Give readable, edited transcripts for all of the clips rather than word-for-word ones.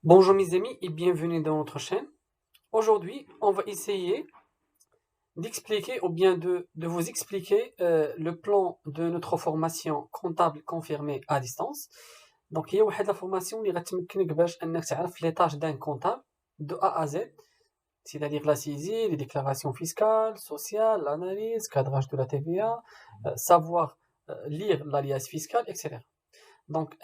Bonjour mes amis et bienvenue dans notre chaîne. Aujourd'hui, on va essayer d'expliquer ou bien de vous expliquer le plan de notre formation comptable confirmée à distance. Donc, il y a la formation qui va te permettre les tâches d'un comptable de A à Z, c'est-à-dire la saisie, les déclarations fiscales, sociales, l'analyse, cadrage de la TVA, savoir lire l'alias fiscal, etc. Donc,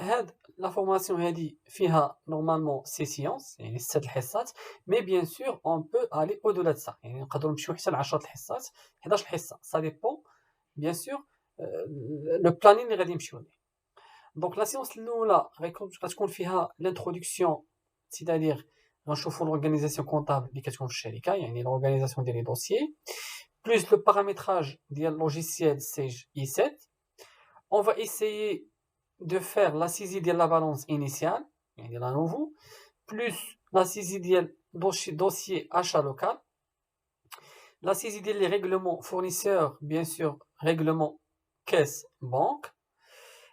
la formation هذه فيها normalement 6 séances يعني 6 الحصات mais bien sûr on peut aller au-delà de ça يعني نقدروا نمشيو حتى ل 10 الحصات 11 حصة ça dépend bien sûr le planning اللي غادي نمشيو ليه. Donc la séance الاولى غتكون فيها l'introduction c'est-à-dire غنشوفوا l'organisation comptable اللي كتكون في الشركة يعني l'organisation ديال les dossiers plus le paramétrage ديال logiciel Sage i7. On va essayer de faire la saisie de la balance initiale, يعني la nouveau, plus la saisie de dossier achat local, la saisie des règlements fournisseurs, bien sûr, règlement caisse banque,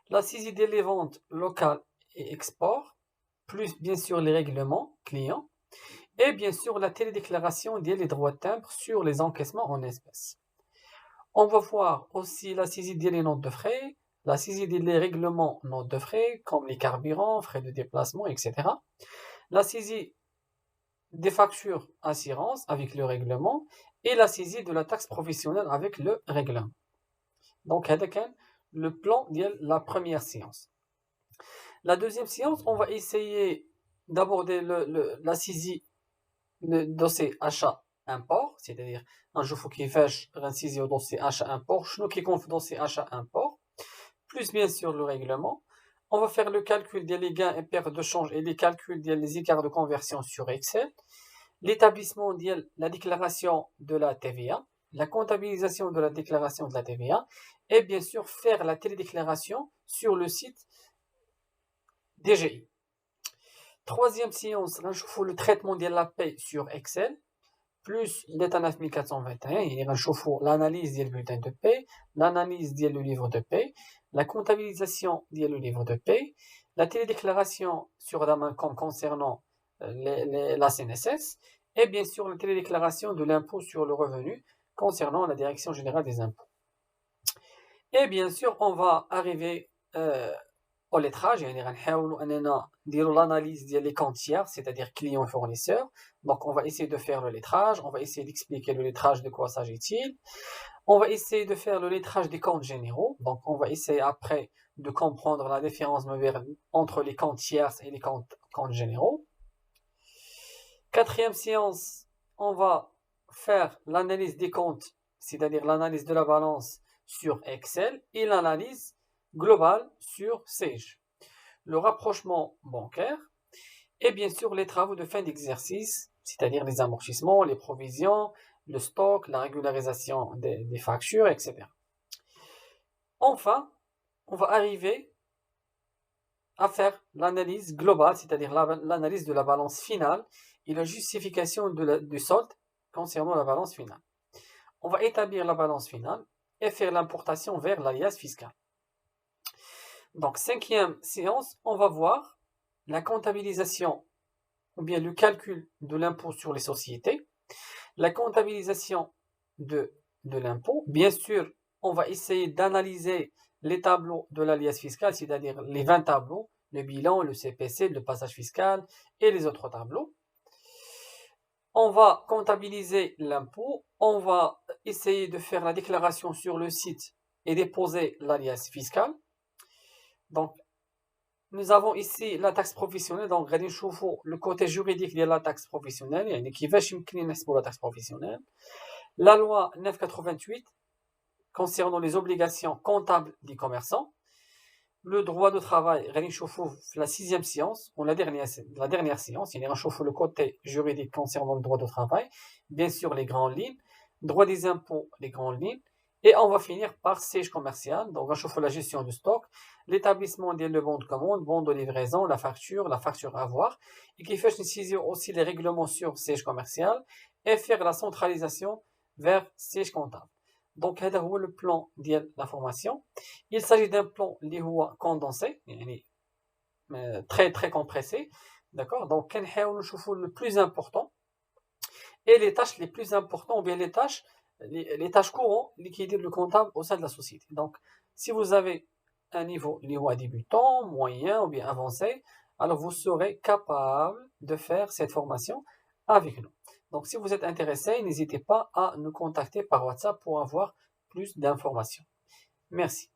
la saisie des ventes locales et export, plus bien sûr les règlements clients, et bien sûr la télédéclaration des droits de timbre sur les encaissements en espèces. On va voir aussi la saisie des notes de frais, la saisie des règlements notes de frais, comme les carburants, frais de déplacement, etc. La saisie des factures assurance avec le règlement et la saisie de la taxe professionnelle avec le règlement. Donc, c'est le plan de la première séance. La deuxième séance, on va essayer d'aborder la saisie de dossier achat-import, c'est-à-dire un jour faut qu'il fasse une saisie au dossier achat-import, nous qui compte dossier achat-import, plus bien sûr le règlement. On va faire le calcul des gains et pertes de change et les calculs des écarts de conversion sur Excel, l'établissement de la déclaration de la TVA, la comptabilisation de la déclaration de la TVA et bien sûr faire la télédéclaration sur le site DGI. Troisième séance, on le traitement de la paie sur Excel, plus l'État 9421, il va l'analyse du bulletin de paie, l'analyse du livre de paie, la comptabilisation du livre de paie, la télédéclaration sur la main concernant la CNSS, et bien sûr la télédéclaration de l'impôt sur le revenu concernant la Direction générale des impôts. Et bien sûr, on va arriver au lettrage, l'analyse des comptes tiers, c'est-à-dire clients et fournisseurs. Donc, on va essayer de faire le lettrage, on va essayer d'expliquer le lettrage, de quoi s'agit-il. On va essayer de faire le lettrage des comptes généraux. Donc, on va essayer après de comprendre la différence entre les comptes tiers et les comptes généraux. Quatrième séance, on va faire l'analyse des comptes, c'est-à-dire l'analyse de la balance sur Excel et l'analyse globale sur Sage. Le rapprochement bancaire et bien sûr les travaux de fin d'exercice, c'est-à-dire les amortissements, les provisions, le stock, la régularisation des factures, etc. Enfin, on va arriver à faire l'analyse globale, c'est-à-dire l'analyse de la balance finale et la justification du solde concernant la balance finale. On va établir la balance finale et faire l'importation vers l'alias fiscal. Donc, cinquième séance, on va voir la comptabilisation ou bien le calcul de l'impôt sur les sociétés, la comptabilisation de l'impôt. Bien sûr, on va essayer d'analyser les tableaux de l'alias fiscal, c'est-à-dire les 20 tableaux, le bilan, le CPC, le passage fiscal et les autres tableaux. On va comptabiliser l'impôt, on va essayer de faire la déclaration sur le site et déposer l'alias fiscal. Donc, nous avons ici la taxe professionnelle, donc غادي نشوفوا le côté juridique de la taxe professionnelle, يعني كيفاش يمكن نحسبوا la taxe professionnelle. La loi 988 concernant les obligations comptables des commerçants. Le droit de travail, غادي نشوفوا la sixième séance, ou la dernière séance, يعني غنشوفوا le côté juridique concernant le droit de travail, bien sûr les grandes lignes, droit des impôts, les grandes lignes, et on va finir par siège commercial, donc غنشوفوا la gestion du stock, l'établissement des bon de commande, bon de livraison, la facture à voir, et كيفاش نسيزيو aussi les règlements sur siège commercial, et faire la centralisation vers siège comptable. Donc هذا هو le plan ديال la formation. Il s'agit d'un plan اللي هو condensé, يعني très très compressé. D'accord? Donc, كنحاولوا نشوفوا le plus important et les tâches les plus importantes, ou bien les tâches courantes qui aident le comptable au sein de la société. Donc, si vous avez un niveau débutant, moyen ou bien avancé, alors vous serez capable de faire cette formation avec nous. Donc, si vous êtes intéressé, n'hésitez pas à nous contacter par WhatsApp pour avoir plus d'informations. Merci.